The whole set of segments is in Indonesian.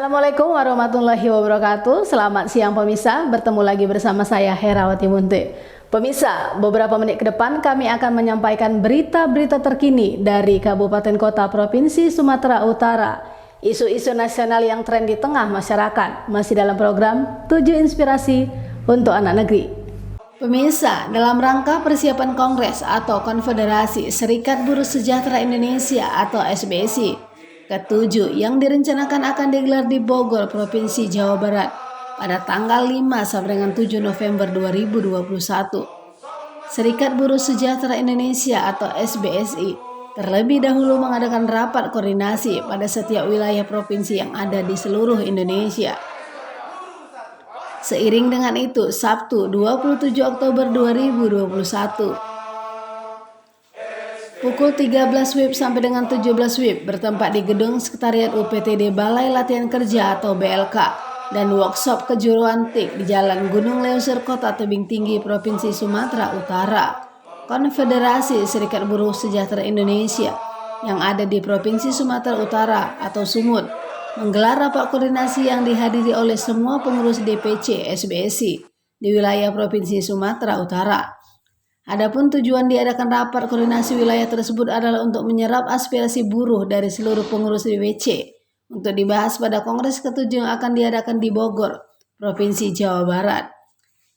Assalamualaikum warahmatullahi wabarakatuh. Selamat siang pemirsa, bertemu lagi bersama saya Herawati Munte. Pemirsa, beberapa menit ke depan kami akan menyampaikan berita-berita terkini dari Kabupaten Kota Provinsi Sumatera Utara. Isu-isu nasional yang tren di tengah masyarakat masih dalam program 7 Inspirasi untuk Anak Negeri. Pemirsa, dalam rangka persiapan Kongres atau Konfederasi Serikat Buruh Sejahtera Indonesia atau SBSI ke-7 yang direncanakan akan digelar di Bogor, Provinsi Jawa Barat pada tanggal 5 sampai dengan 7 November 2021. Serikat Buruh Sejahtera Indonesia atau SBSI terlebih dahulu mengadakan rapat koordinasi pada setiap wilayah provinsi yang ada di seluruh Indonesia. Seiring dengan itu, Sabtu 27 Oktober 2021 pukul 13 WIB sampai dengan 17 WIB bertempat di Gedung Sekretariat UPTD Balai Latihan Kerja atau BLK dan workshop kejuruan TIK di Jalan Gunung Leuser, Kota Tebing Tinggi, Provinsi Sumatera Utara. Konfederasi Serikat Buruh Sejahtera Indonesia yang ada di Provinsi Sumatera Utara atau Sumut menggelar rapat koordinasi yang dihadiri oleh semua pengurus DPC SBSI di wilayah Provinsi Sumatera Utara. Adapun tujuan diadakan rapat koordinasi wilayah tersebut adalah untuk menyerap aspirasi buruh dari seluruh pengurus DPC untuk dibahas pada Kongres ke-7 yang akan diadakan di Bogor, Provinsi Jawa Barat.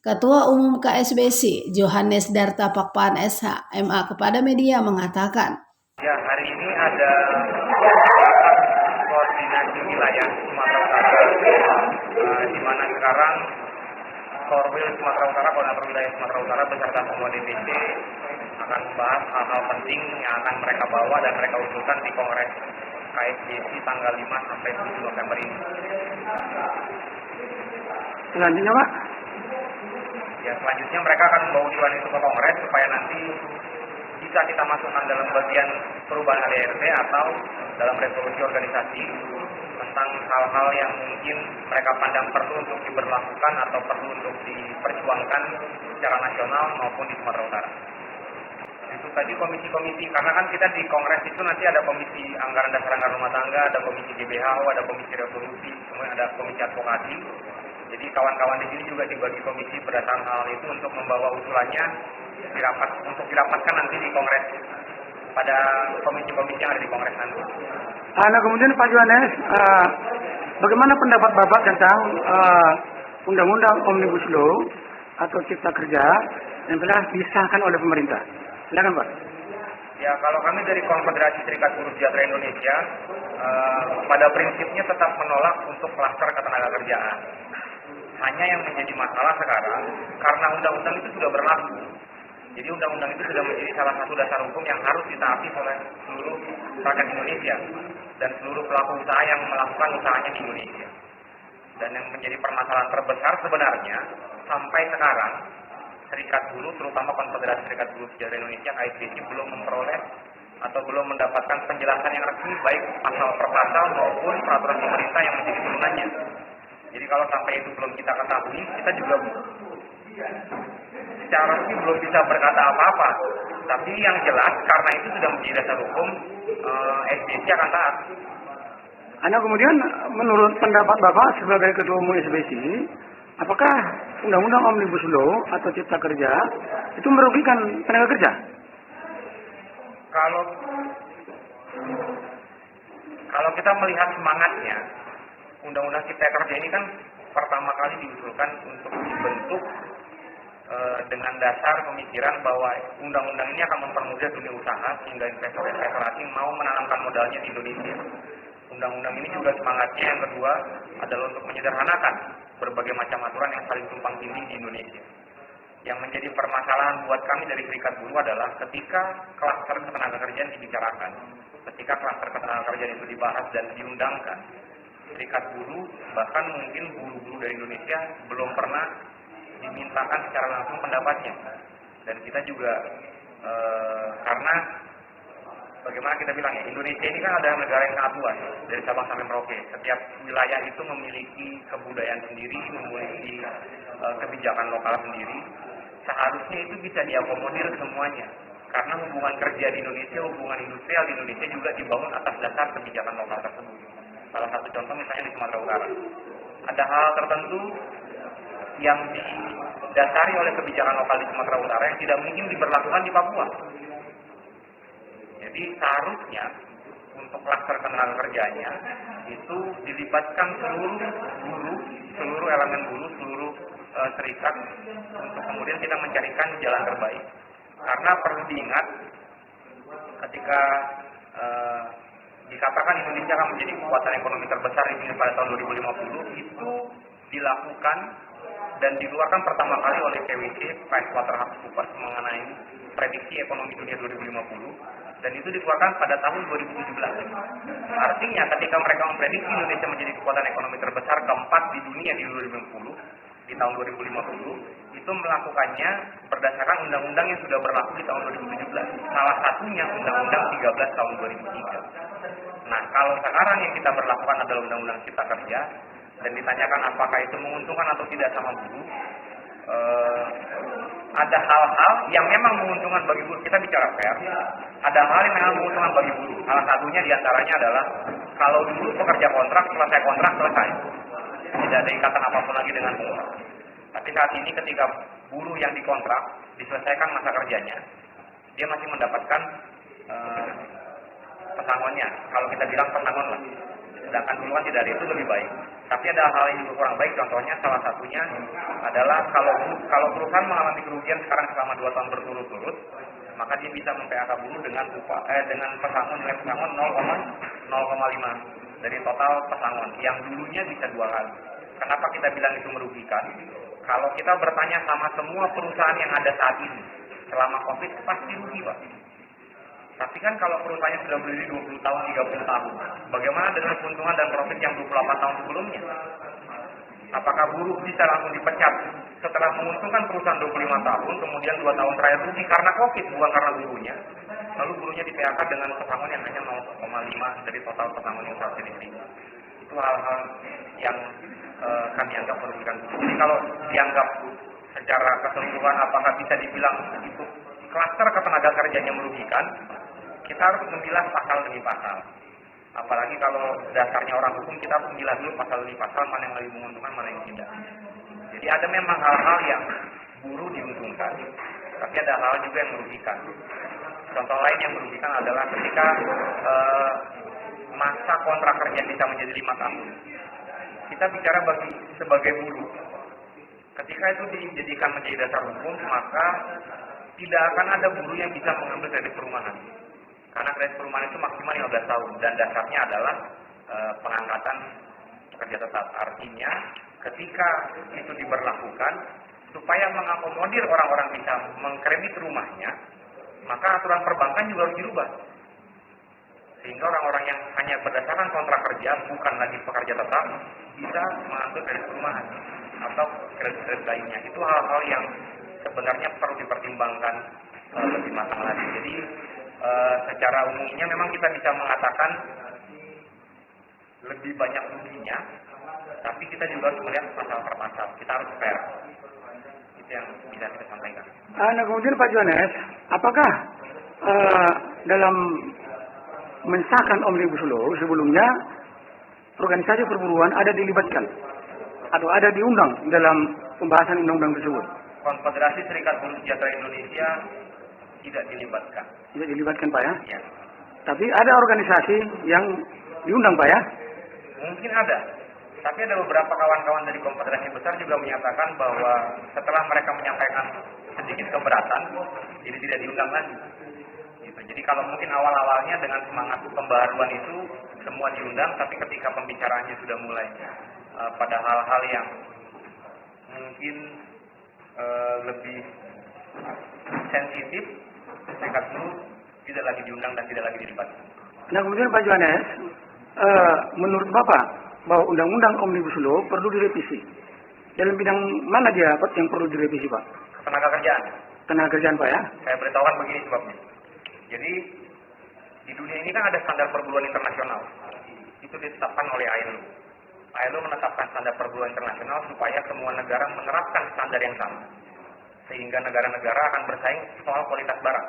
Ketua Umum KSBSI, Johannes Darta Pakpaan SH, MA kepada media mengatakan, ya, hari ini ada rapat koordinasi wilayah Sumatera Utara, di mana sekarang Korwil Sumatera Utara, Koordinator Wilayah Sumatera Utara beserta semua DPC akan membahas hal-hal penting yang akan mereka bawa dan mereka usulkan di Kongres KSBSI tanggal 5 sampai 7 November ini. Selanjutnya, Pak? Ya, selanjutnya mereka akan membawa usulan itu ke Kongres supaya nanti bisa kita masukkan dalam bagian perubahan ADRT atau dalam resolusi organisasi tentang hal-hal yang mungkin mereka pandang perlu untuk diberlakukan atau perlu untuk diperjuangkan secara nasional maupun di Sumatera Utara. Itu tadi komisi-komisi, karena kan kita di Kongres itu nanti ada komisi anggaran dasar anggaran rumah tangga, ada komisi GBHO, ada komisi resolusi, kemudian ada komisi advokasi. Jadi kawan-kawan di sini juga dibagi komisi berdasarkan hal itu untuk membawa usulannya untuk dirapatkan nanti di Kongres pada komisi-komisi yang ada di Kongres nanti. Nah, kemudian Pak Johannes, bagaimana pendapat Bapak tentang Undang-Undang Omnibus Law atau Cipta Kerja yang telah disahkan oleh pemerintah? Silakan, Pak. Ya, kalau kami dari Konfederasi Serikat Buruh Sejahtera Indonesia, pada prinsipnya tetap menolak untuk klaster ketenagakerjaan. Hanya yang menjadi masalah sekarang, karena undang-undang itu sudah berlaku. Jadi undang-undang itu sudah menjadi salah satu dasar hukum yang harus ditaati oleh seluruh rakyat Indonesia dan seluruh pelaku usaha yang melakukan usahanya di Indonesia. Dan yang menjadi permasalahan terbesar sebenarnya sampai sekarang Serikat Buruh, terutama Konfederasi Serikat Buruh Sejahtera Indonesia KSBSI belum memperoleh atau belum mendapatkan penjelasan yang resmi baik pasal per pasal maupun peraturan pemerintah yang menjadi turunannya. Jadi kalau sampai itu belum kita ketahui, kita juga secara resmi belum bisa berkata apa-apa. Tapi yang jelas karena itu sudah menjadi dasar hukum, SBSI akan taat. Anda kemudian menurut pendapat Bapak sebagai Ketua Umum SBSI, apakah Undang-Undang Omnibus Law atau Cipta Kerja itu merugikan tenaga kerja? Kalau kita melihat semangatnya, Undang-Undang Cipta Kerja ini kan pertama kali diusulkan untuk dibentuk dengan dasar pemikiran bahwa undang-undang ini akan mempermudah dunia usaha sehingga investor-investor asing mau menanamkan modalnya di Indonesia. Undang-undang ini juga semangatnya yang kedua adalah untuk menyederhanakan berbagai macam aturan yang saling tumpang tindih di Indonesia. Yang menjadi permasalahan buat kami dari Serikat Buruh adalah ketika klaster ketenagakerjaan dibicarakan, ketika klaster ketenagakerjaan itu dibahas dan diundangkan, Serikat Buruh bahkan mungkin buruh-buruh dari Indonesia belum pernah dimintakan secara langsung pendapatnya. Dan kita juga karena bagaimana kita bilang ya, Indonesia ini kan adalah negara yang sangat luas dari Sabang sampai Merauke. Setiap wilayah itu memiliki kebudayaan sendiri, memiliki kebijakan lokal sendiri. Seharusnya itu bisa diakomodir semuanya. Karena hubungan kerja di Indonesia, hubungan industrial di Indonesia juga dibangun atas dasar kebijakan lokal tersebut. Salah satu contoh misalnya di Sumatera Utara. Ada hal tertentu yang didasari oleh kebijakan lokal di Sumatera Utara yang tidak mungkin diberlakukan di Papua. Jadi seharusnya untuk klaster tenaga kerjanya itu dilibatkan seluruh buruh, seluruh elemen buruh, seluruh serikat untuk kemudian kita mencarikan jalan terbaik. Karena perlu diingat ketika dikatakan Indonesia akan menjadi kekuatan ekonomi terbesar di dunia pada tahun 2050, itu dilakukan dan dikeluarkan pertama kali oleh PwC, PricewaterhouseCoopers, mengenai prediksi ekonomi dunia 2050, dan itu dikeluarkan pada tahun 2017. Artinya ketika mereka memprediksi Indonesia menjadi kekuatan ekonomi terbesar keempat di dunia di 2050, di tahun 2050, itu melakukannya berdasarkan undang-undang yang sudah berlaku di tahun 2017. Salah satunya Undang-Undang 13 tahun 2003. Nah, kalau sekarang yang kita berlakukan adalah Undang-Undang Cipta Kerja, dan ditanyakan apakah itu menguntungkan atau tidak sama buruh, ada hal-hal yang memang menguntungkan bagi buruh. Kita bicara fair, ada hal yang memang menguntungkan bagi buruh. Salah satunya diantaranya adalah kalau dulu pekerja kontrak, selesai kontrak selesai, tidak ada ikatan apapun lagi dengan buruh. Tapi saat ini ketika buruh yang dikontrak diselesaikan masa kerjanya, dia masih mendapatkan pesangonnya. Kalau kita bilang pesangon lah. Sedangkan dulu kan tidak ada, itu lebih baik. Tapi ada hal yang juga kurang baik. Contohnya salah satunya adalah kalau perusahaan mengalami kerugian sekarang selama 2 tahun berturut-turut, maka dia bisa mem-PHK buruh dengan pesangon nilai pesangon 0,5 dari total pesangon yang dulunya bisa 2 kali. Kenapa kita bilang itu merugikan? Kalau kita bertanya sama semua perusahaan yang ada saat ini selama COVID, pasti rugi, Pak. Tapi kan kalau perusahaannya sudah berdiri 20 tahun, 30 tahun, bagaimana dengan keuntungan dan profit yang 28 tahun sebelumnya? Apakah buruh bisa langsung dipecat setelah menguntungkan perusahaan 25 tahun, kemudian 2 tahun terakhir rugi karena COVID, bukan karena buruhnya? Lalu buruhnya di PHK dengan pesangon yang hanya 0,5 dari total pesangon yang saat ini. Itu hal-hal yang kami anggap merugikan. Jadi kalau dianggap secara keseluruhan apakah bisa dibilang itu klaster ketenaga kerjanya merugikan, kita harus memilah pasal demi pasal. Apalagi kalau dasarnya orang hukum, kita harus memilah dulu pasal demi pasal, mana yang lebih menguntungkan, mana yang tidak. Jadi ada memang hal-hal yang buruh diuntungkan, tapi ada hal juga yang merugikan. Contoh lain yang merugikan adalah ketika masa kontrak kerja bisa menjadi 5 tahun. Kita bicara sebagai buruh. Ketika itu dijadikan menjadi dasar hukum, maka tidak akan ada buruh yang bisa mengambil kredit perumahan. Karena kredit perumahan itu maksimal 15 tahun dan dasarnya adalah pengangkatan pekerja tetap. Artinya ketika itu diberlakukan supaya mengakomodir orang-orang bisa mengkredit rumahnya, maka aturan perbankan juga harus dirubah. Sehingga orang-orang yang hanya berdasarkan kontrak kerja, bukan lagi pekerja tetap, bisa mengambil kredit perumahan atau kredit lainnya. Itu hal-hal yang sebenarnya perlu dipertimbangkan lebih matang lagi. Jadi secara umumnya memang kita bisa mengatakan lebih banyak ruginya, tapi kita juga harus melihat pasal per pasal. Kita harus fair. Itu yang bisa kita sampaikan. Nah, kemudian Pak Johannes, apakah dalam mensahkan Omnibus Law sebelumnya organisasi perburuan ada dilibatkan atau ada diundang dalam pembahasan undang-undang tersebut? Konfederasi Serikat Buruh Sejahtera Indonesia tidak dilibatkan. Tidak dilibatkan, Pak ya? Ya. Tapi ada organisasi yang diundang, Pak ya? Mungkin ada. Tapi ada beberapa kawan-kawan dari konfederasi besar juga menyatakan bahwa setelah mereka menyampaikan sedikit keberatan, jadi tidak diundang lagi. Gitu. Jadi kalau mungkin awal-awalnya dengan semangat pembaharuan itu semua diundang, tapi ketika pembicaraannya sudah mulai pada hal-hal yang mungkin lebih sensitif, serikat buruh tidak lagi diundang dan tidak lagi dilibatkan. Nah, kemudian Pak Johannes, menurut Bapak bahwa undang-undang Omnibus Law perlu direvisi. Dalam bidang mana dia yang perlu direvisi, Pak? Tenaga kerjaan. Tenaga kerjaan, Pak ya? Saya beritahukan begini sebabnya. Jadi di dunia ini kan ada standar perburuan internasional. Itu ditetapkan oleh ILO. ILO menetapkan standar perburuan internasional supaya semua negara menerapkan standar yang sama. Sehingga negara-negara akan bersaing soal kualitas barang.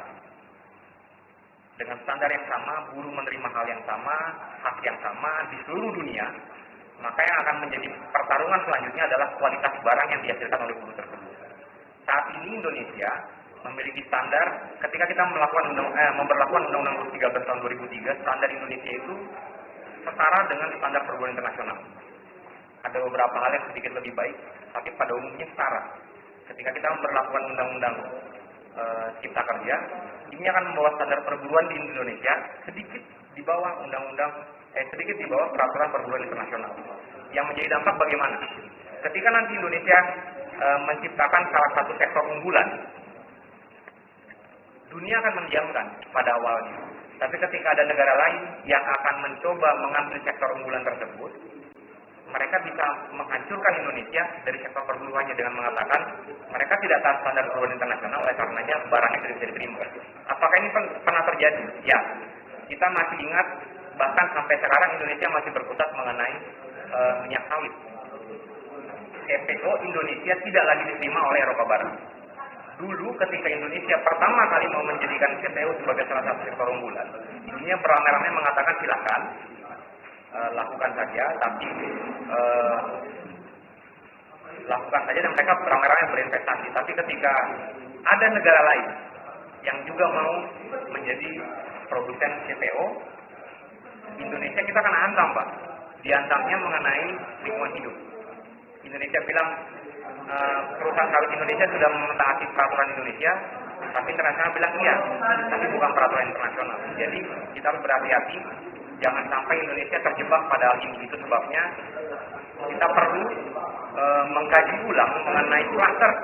dengan standar yang sama, buruh menerima hal yang sama, hak yang sama di seluruh dunia, maka yang akan menjadi pertarungan selanjutnya adalah kualitas barang yang dihasilkan oleh buruh tersebut. Saat ini Indonesia memiliki standar, ketika kita memberlakukan Undang-Undang 13 tahun 2003, standar Indonesia itu setara dengan standar perburuan internasional. Ada beberapa hal yang sedikit lebih baik, tapi pada umumnya setara. Ketika kita memberlakukan Undang-Undang Cipta Kerja, ini akan membawa standar perburuan di Indonesia sedikit di bawah sedikit di bawah peraturan perburuan internasional. Yang menjadi dampak bagaimana? Ketika nanti Indonesia menciptakan salah satu sektor unggulan, dunia akan mendiamkan pada awalnya. Tapi ketika ada negara lain yang akan mencoba mengambil sektor unggulan tersebut, mereka bisa menghancurkan Indonesia dari sektor perburuannya dengan mengatakan mereka tidak taat standar perburuan internasional, oleh karenanya barangnya tidak bisa diterima. Apakah ini pernah terjadi? Ya, kita masih ingat, bahkan sampai sekarang Indonesia masih berkutat mengenai minyak sawit. CPO Indonesia tidak lagi diterima oleh Eropa Barat. Dulu ketika Indonesia pertama kali mau menjadikan CPO sebagai salah satu sektor unggulan, dunia beramai-ramai mengatakan silakan, lakukan saja, tapi lakukan saja dan mereka beramai-ramai berinvestasi. Tapi ketika ada negara lain yang juga mau menjadi produsen CPO, Indonesia kita akan hantam, Pak. Dihantamnya mengenai lingkungan hidup. Indonesia bilang perusahaan sawit Indonesia sudah mentaati peraturan Indonesia, tapi internasional bilang iya, tapi bukan peraturan internasional. Jadi kita harus berhati-hati. Jangan sampai Indonesia terjebak pada hal ini. Itu sebabnya kita perlu mengkaji ulang mengenai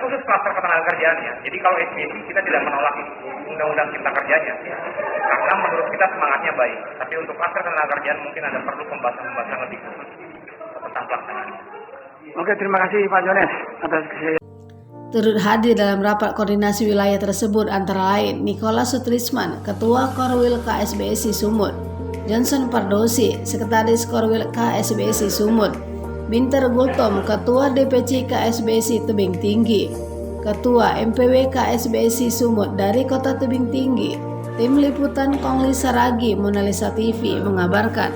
khusus kluster ketenagakerjaannya. Jadi kalau SBC kita tidak menolak Undang-Undang Cipta Kerjanya, karena menurut kita semangatnya baik. Tapi untuk kluster ketenagakerjaan mungkin ada perlu pembahasan lebih khusus tentang pelaksanaannya. Oke, terima kasih Pak Jones atas kesediaan. Turut hadir dalam rapat koordinasi wilayah tersebut antara lain Nicholas Sutrisman, Ketua Korwil KSBSI Sumut, Johnson Pardosi, Sekretaris Korwil KSBSI Sumut, Binter Gultom, Ketua DPC KSBSI Tebing Tinggi, Ketua MPW KSBSI Sumut dari Kota Tebing Tinggi. Tim Liputan Kongli Saragi, Monalisa TV mengabarkan.